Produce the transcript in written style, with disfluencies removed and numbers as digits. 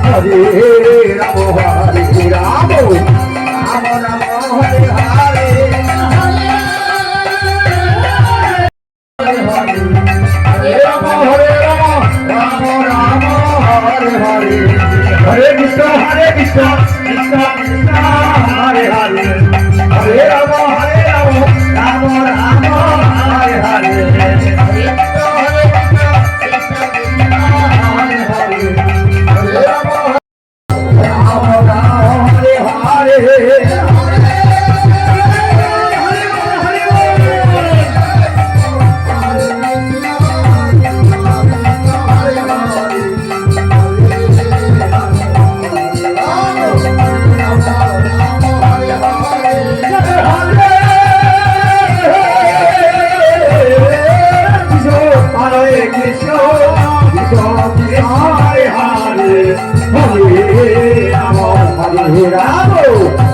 Hare Ramo, Hare Ramo, Ramo Ramo, Hare Hare, Hare Ramo, Hare Ramo, Ramo Ramo, Hare Hare, Hare Krishna, Krishna Krishna, Hare Hare, Hare Ramo, Ramo Ramo, Hare Hare, Hare Krishna, Hare Ramo,